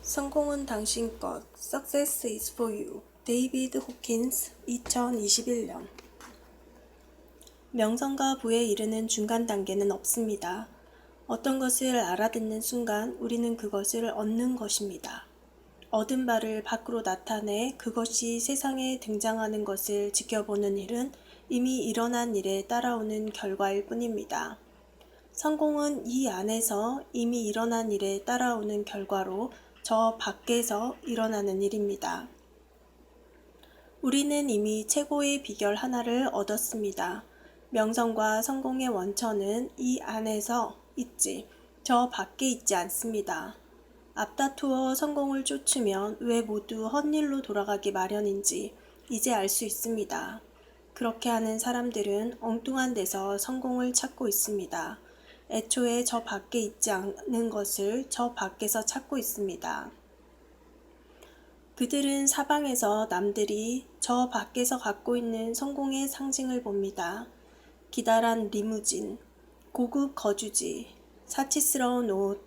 성공은 당신 것. Success is for you. 데이비드 호킨스 2021년. 명성과 부에 이르는 중간 단계는 없습니다. 어떤 것을 알아듣는 순간 우리는 그것을 얻는 것입니다. 얻은 바를 밖으로 나타내 그것이 세상에 등장하는 것을 지켜보는 일은 이미 일어난 일에 따라오는 결과일 뿐입니다. 성공은 이 안에서 이미 일어난 일에 따라오는 결과로 저 밖에서 일어나는 일입니다. 우리는 이미 최고의 비결 하나를 얻었습니다. 명성과 성공의 원천은 이 안에서 있지, 저 밖에 있지 않습니다. 앞다투어 성공을 쫓으면 왜 모두 헛일로 돌아가기 마련인지 이제 알 수 있습니다. 그렇게 하는 사람들은 엉뚱한 데서 성공을 찾고 있습니다. 애초에 저 밖에 있지 않은 것을 저 밖에서 찾고 있습니다. 그들은 사방에서 남들이 저 밖에서 갖고 있는 성공의 상징을 봅니다. 기다란 리무진, 고급 거주지, 사치스러운 옷,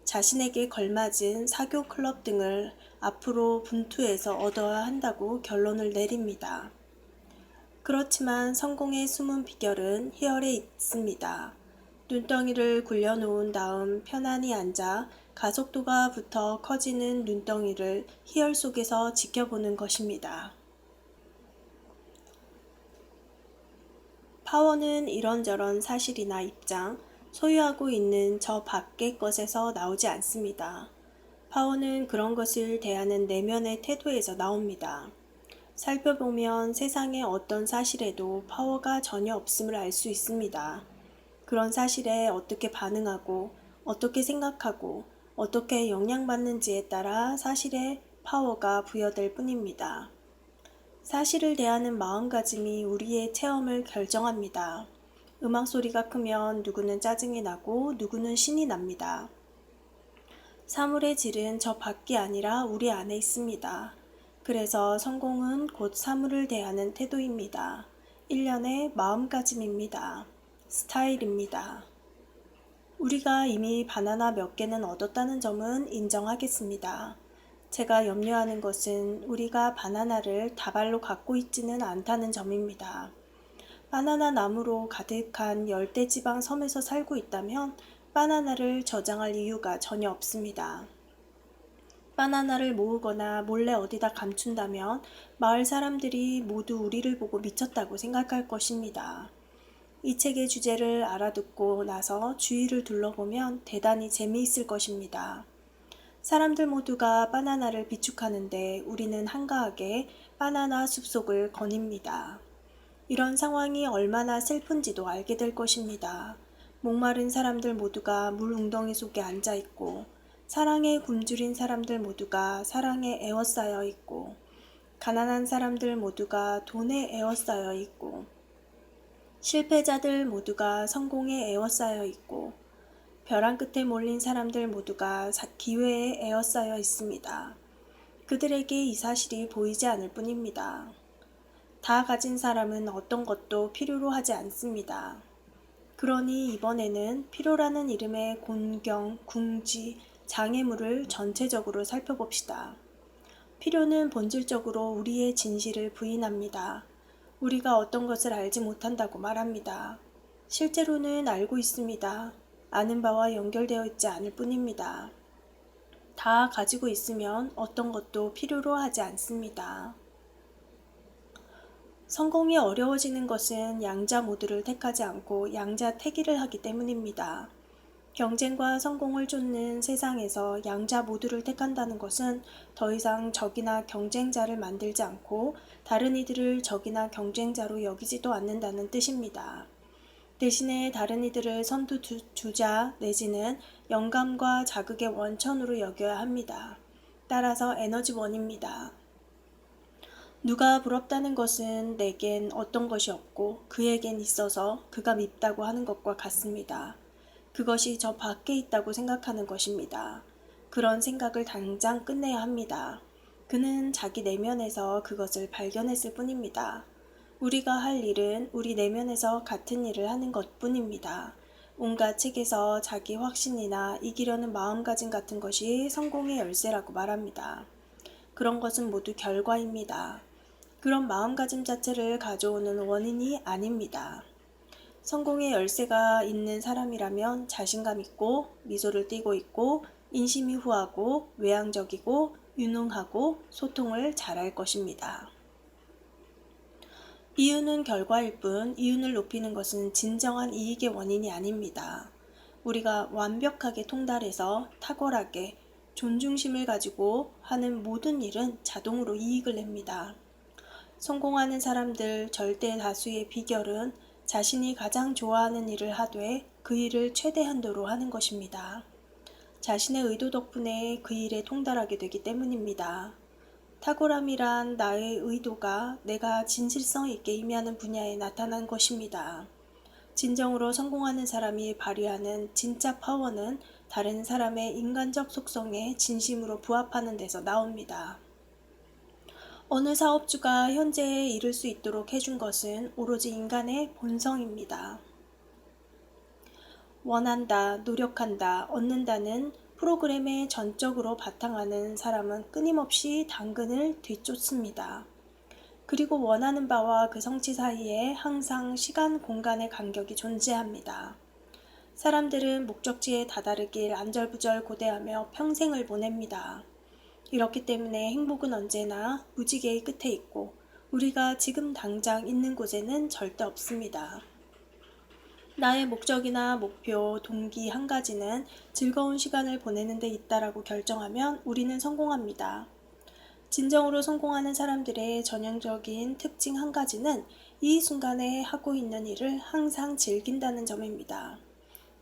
자신에게 걸맞은 사교 클럽 등을 앞으로 분투해서 얻어야 한다고 결론을 내립니다. 그렇지만 성공의 숨은 비결은 희열에 있습니다. 눈덩이를 굴려놓은 다음 편안히 앉아 가속도가 붙어 커지는 눈덩이를 희열 속에서 지켜보는 것입니다. 파워는 이런저런 사실이나 입장, 소유하고 있는 저 밖의 것에서 나오지 않습니다. 파워는 그런 것을 대하는 내면의 태도에서 나옵니다. 살펴보면 세상의 어떤 사실에도 파워가 전혀 없음을 알 수 있습니다. 그런 사실에 어떻게 반응하고 어떻게 생각하고 어떻게 영향받는지에 따라 사실에 파워가 부여될 뿐입니다. 사실을 대하는 마음가짐이 우리의 체험을 결정합니다. 음악 소리가 크면 누구는 짜증이 나고 누구는 신이 납니다. 사물의 질은 저 밖이 아니라 우리 안에 있습니다. 그래서 성공은 곧 사물을 대하는 태도입니다. 일련의 마음가짐입니다. 스타일입니다. 우리가 이미 바나나 몇 개는 얻었다는 점은 인정하겠습니다. 제가 염려하는 것은 우리가 바나나를 다발로 갖고 있지는 않다는 점입니다. 바나나 나무로 가득한 열대지방 섬에서 살고 있다면 바나나를 저장할 이유가 전혀 없습니다. 바나나를 모으거나 몰래 어디다 감춘다면 마을 사람들이 모두 우리를 보고 미쳤다고 생각할 것입니다. 이 책의 주제를 알아듣고 나서 주위를 둘러보면 대단히 재미있을 것입니다. 사람들 모두가 바나나를 비축하는데 우리는 한가하게 바나나 숲속을 거닙니다. 이런 상황이 얼마나 슬픈지도 알게 될 것입니다. 목마른 사람들 모두가 물 웅덩이 속에 앉아 있고, 사랑에 굶주린 사람들 모두가 사랑에 에워싸여 있고, 가난한 사람들 모두가 돈에 에워싸여 있고, 실패자들 모두가 성공에 에워싸여 있고, 벼랑 끝에 몰린 사람들 모두가 기회에 에워싸여 있습니다. 그들에게 이 사실이 보이지 않을 뿐입니다. 다 가진 사람은 어떤 것도 필요로 하지 않습니다. 그러니 이번에는 필요라는 이름의 곤경, 궁지, 장애물을 전체적으로 살펴봅시다. 필요는 본질적으로 우리의 진실을 부인합니다. 우리가 어떤 것을 알지 못한다고 말합니다. 실제로는 알고 있습니다. 아는 바와 연결되어 있지 않을 뿐입니다. 다 가지고 있으면 어떤 것도 필요로 하지 않습니다. 성공이 어려워지는 것은 양자 모두를 택하지 않고 양자 택일을 하기 때문입니다. 경쟁과 성공을 쫓는 세상에서 양자 모두를 택한다는 것은 더 이상 적이나 경쟁자를 만들지 않고 다른 이들을 적이나 경쟁자로 여기지도 않는다는 뜻입니다. 대신에 다른 이들을 선두주자 내지는 영감과 자극의 원천으로 여겨야 합니다. 따라서 에너지원입니다. 누가 부럽다는 것은 내겐 어떤 것이 없고 그에겐 있어서 그가 밉다고 하는 것과 같습니다. 그것이 저 밖에 있다고 생각하는 것입니다. 그런 생각을 당장 끝내야 합니다. 그는 자기 내면에서 그것을 발견했을 뿐입니다. 우리가 할 일은 우리 내면에서 같은 일을 하는 것뿐입니다. 온갖 책에서 자기 확신이나 이기려는 마음가짐 같은 것이 성공의 열쇠라고 말합니다. 그런 것은 모두 결과입니다. 그런 마음가짐 자체를 가져오는 원인이 아닙니다. 성공의 열쇠가 있는 사람이라면 자신감 있고 미소를 띠고 있고 인심이 후하고 외향적이고 유능하고 소통을 잘할 것입니다. 이윤은 결과일 뿐 이윤을 높이는 것은 진정한 이익의 원인이 아닙니다. 우리가 완벽하게 통달해서 탁월하게 존중심을 가지고 하는 모든 일은 자동으로 이익을 냅니다. 성공하는 사람들 절대 다수의 비결은 자신이 가장 좋아하는 일을 하되 그 일을 최대한도로 하는 것입니다. 자신의 의도 덕분에 그 일에 통달하게 되기 때문입니다. 탁월함이란 나의 의도가 내가 진실성 있게 임하는 분야에 나타난 것입니다. 진정으로 성공하는 사람이 발휘하는 진짜 파워는 다른 사람의 인간적 속성에 진심으로 부합하는 데서 나옵니다. 어느 사업주가 현재에 이를 수 있도록 해준 것은 오로지 인간의 본성입니다. 원한다, 노력한다, 얻는다는 프로그램에 전적으로 바탕하는 사람은 끊임없이 당근을 뒤쫓습니다. 그리고 원하는 바와 그 성취 사이에 항상 시간, 공간의 간격이 존재합니다. 사람들은 목적지에 다다르길 안절부절 고대하며 평생을 보냅니다. 이렇기 때문에 행복은 언제나 무지개의 끝에 있고 우리가 지금 당장 있는 곳에는 절대 없습니다. 나의 목적이나 목표, 동기 한 가지는 즐거운 시간을 보내는 데 있다라고 결정하면 우리는 성공합니다. 진정으로 성공하는 사람들의 전형적인 특징 한 가지는 이 순간에 하고 있는 일을 항상 즐긴다는 점입니다.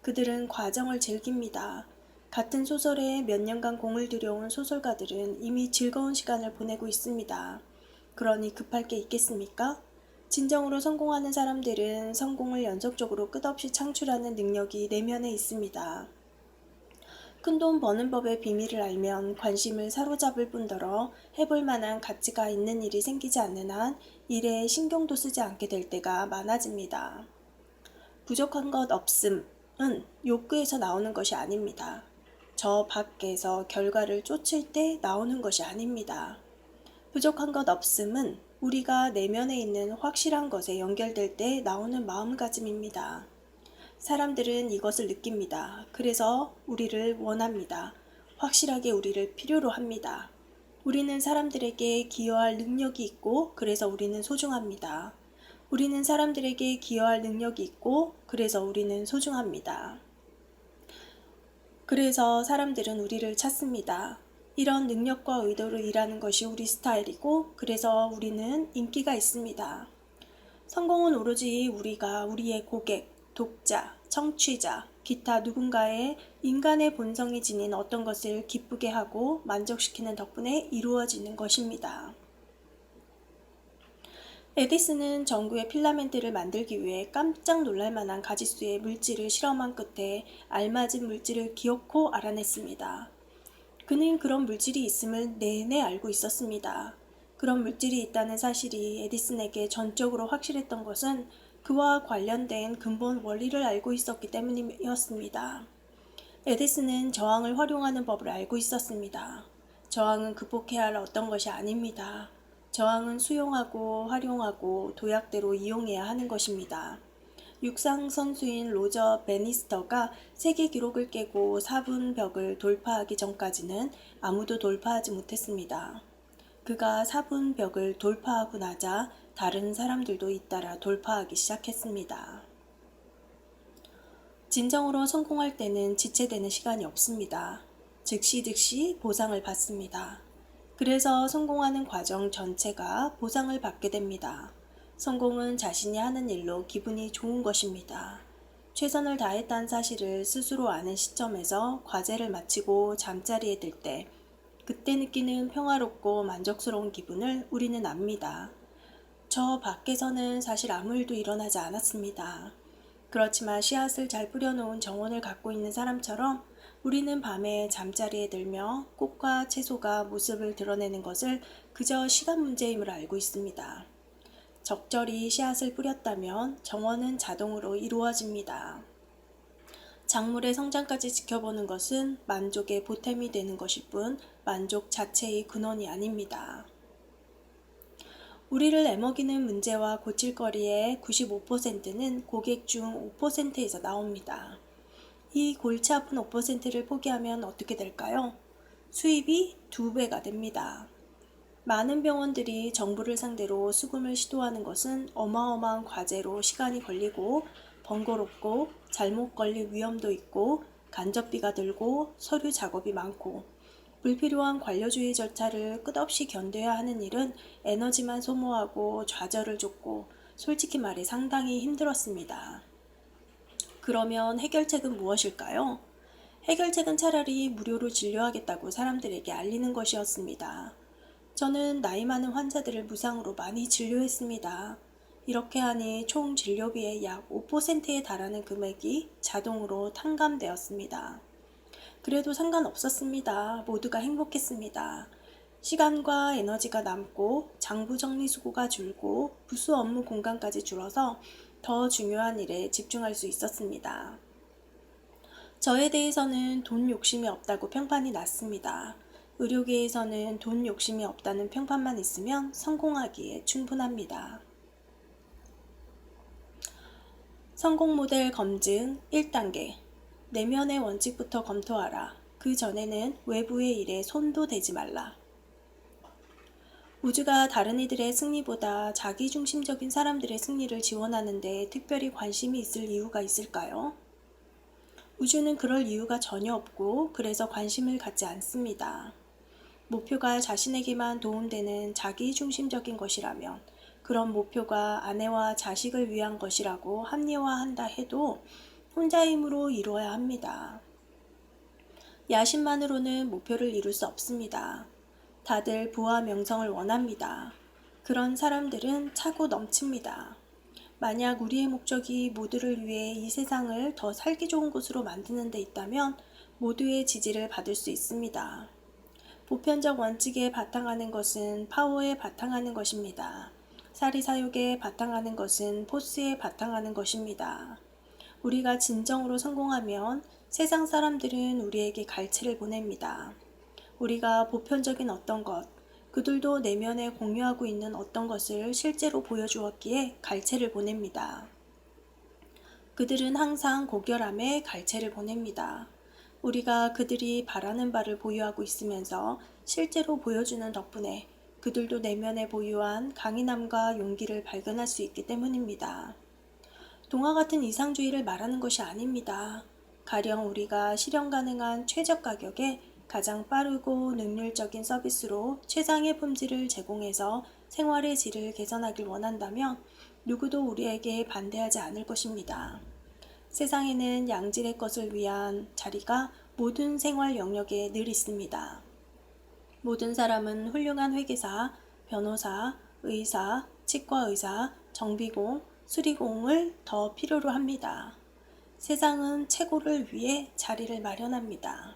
그들은 과정을 즐깁니다. 같은 소설에 몇 년간 공을 들여온 소설가들은 이미 즐거운 시간을 보내고 있습니다. 그러니 급할 게 있겠습니까? 진정으로 성공하는 사람들은 성공을 연속적으로 끝없이 창출하는 능력이 내면에 있습니다. 큰돈 버는 법의 비밀을 알면 관심을 사로잡을 뿐더러 해볼 만한 가치가 있는 일이 생기지 않는 한 일에 신경도 쓰지 않게 될 때가 많아집니다. 부족한 것 없음은 욕구에서 나오는 것이 아닙니다. 저 밖에서 결과를 쫓을 때 나오는 것이 아닙니다. 부족한 것 없음은 우리가 내면에 있는 확실한 것에 연결될 때 나오는 마음가짐입니다. 사람들은 이것을 느낍니다. 그래서 우리를 원합니다. 확실하게 우리를 필요로 합니다. 우리는 사람들에게 기여할 능력이 있고 그래서 우리는 소중합니다. 우리는 사람들에게 기여할 능력이 있고 그래서 우리는 소중합니다. 그래서 사람들은 우리를 찾습니다. 이런 능력과 의도로 일하는 것이 우리 스타일이고 그래서 우리는 인기가 있습니다. 성공은 오로지 우리가 우리의 고객, 독자, 청취자, 기타 누군가의 인간의 본성이 지닌 어떤 것을 기쁘게 하고 만족시키는 덕분에 이루어지는 것입니다. 에디슨은 전구의 필라멘트를 만들기 위해 깜짝 놀랄 만한 가지수의 물질을 실험한 끝에 알맞은 물질을 기어코 알아냈습니다. 그는 그런 물질이 있음을 내내 알고 있었습니다. 그런 물질이 있다는 사실이 에디슨에게 전적으로 확실했던 것은 그와 관련된 근본 원리를 알고 있었기 때문이었습니다. 에디슨은 저항을 활용하는 법을 알고 있었습니다. 저항은 극복해야 할 어떤 것이 아닙니다. 저항은 수용하고 활용하고 도약대로 이용해야 하는 것입니다. 육상 선수인 로저 베니스터가 세계 기록을 깨고 4분 벽을 돌파하기 전까지는 아무도 돌파하지 못했습니다. 그가 4분 벽을 돌파하고 나자 다른 사람들도 잇따라 돌파하기 시작했습니다. 진정으로 성공할 때는 지체되는 시간이 없습니다. 즉시 보상을 받습니다. 그래서 성공하는 과정 전체가 보상을 받게 됩니다. 성공은 자신이 하는 일로 기분이 좋은 것입니다. 최선을 다했다는 사실을 스스로 아는 시점에서 과제를 마치고 잠자리에 들 때, 그때 느끼는 평화롭고 만족스러운 기분을 우리는 압니다. 저 밖에서는 사실 아무 일도 일어나지 않았습니다. 그렇지만 씨앗을 잘 뿌려놓은 정원을 갖고 있는 사람처럼 우리는 밤에 잠자리에 들며 꽃과 채소가 모습을 드러내는 것을 그저 시간 문제임을 알고 있습니다. 적절히 씨앗을 뿌렸다면 정원은 자동으로 이루어집니다. 작물의 성장까지 지켜보는 것은 만족의 보탬이 되는 것일 뿐 만족 자체의 근원이 아닙니다. 우리를 애먹이는 문제와 고칠거리의 95%는 고객 중 5%에서 나옵니다. 이 골치 아픈 5%를 포기하면 어떻게 될까요? 수입이 2배가 됩니다. 많은 병원들이 정부를 상대로 수금을 시도하는 것은 어마어마한 과제로 시간이 걸리고 번거롭고 잘못 걸릴 위험도 있고 간접비가 들고 서류 작업이 많고 불필요한 관료주의 절차를 끝없이 견뎌야 하는 일은 에너지만 소모하고 좌절을 줬고 솔직히 말해 상당히 힘들었습니다. 그러면 해결책은 무엇일까요? 해결책은 차라리 무료로 진료하겠다고 사람들에게 알리는 것이었습니다. 저는 나이 많은 환자들을 무상으로 많이 진료했습니다. 이렇게 하니 총 진료비의 약 5%에 달하는 금액이 자동으로 탕감되었습니다. 그래도 상관없었습니다. 모두가 행복했습니다. 시간과 에너지가 남고 장부 정리 수고가 줄고 부수 업무 공간까지 줄어서 더 중요한 일에 집중할 수 있었습니다. 저에 대해서는 돈 욕심이 없다고 평판이 났습니다. 의료계에서는 돈 욕심이 없다는 평판만 있으면 성공하기에 충분합니다. 성공 모델 검증 1단계. 내면의 원칙부터 검토하라. 그 전에는 외부의 일에 손도 대지 말라. 우주가 다른 이들의 승리보다 자기중심적인 사람들의 승리를 지원하는데 특별히 관심이 있을 이유가 있을까요? 우주는 그럴 이유가 전혀 없고 그래서 관심을 갖지 않습니다. 목표가 자신에게만 도움되는 자기중심적인 것이라면 그런 목표가 아내와 자식을 위한 것이라고 합리화한다 해도 혼자 힘으로 이루어야 합니다. 야심만으로는 목표를 이룰 수 없습니다. 다들 부와 명성을 원합니다. 그런 사람들은 차고 넘칩니다. 만약 우리의 목적이 모두를 위해 이 세상을 더 살기 좋은 곳으로 만드는 데 있다면 모두의 지지를 받을 수 있습니다. 보편적 원칙에 바탕하는 것은 파워에 바탕하는 것입니다. 사리사욕에 바탕하는 것은 포스에 바탕하는 것입니다. 우리가 진정으로 성공하면 세상 사람들은 우리에게 갈채를 보냅니다. 우리가 보편적인 어떤 것, 그들도 내면에 공유하고 있는 어떤 것을 실제로 보여주었기에 갈채를 보냅니다. 그들은 항상 고결함에 갈채를 보냅니다. 우리가 그들이 바라는 바를 보유하고 있으면서 실제로 보여주는 덕분에 그들도 내면에 보유한 강인함과 용기를 발견할 수 있기 때문입니다. 동화 같은 이상주의를 말하는 것이 아닙니다. 가령 우리가 실현 가능한 최저 가격에 가장 빠르고 능률적인 서비스로 최상의 품질을 제공해서 생활의 질을 개선하길 원한다면 누구도 우리에게 반대하지 않을 것입니다. 세상에는 양질의 것을 위한 자리가 모든 생활 영역에 늘 있습니다. 모든 사람은 훌륭한 회계사, 변호사, 의사, 치과의사, 정비공, 수리공을 더 필요로 합니다. 세상은 최고를 위해 자리를 마련합니다.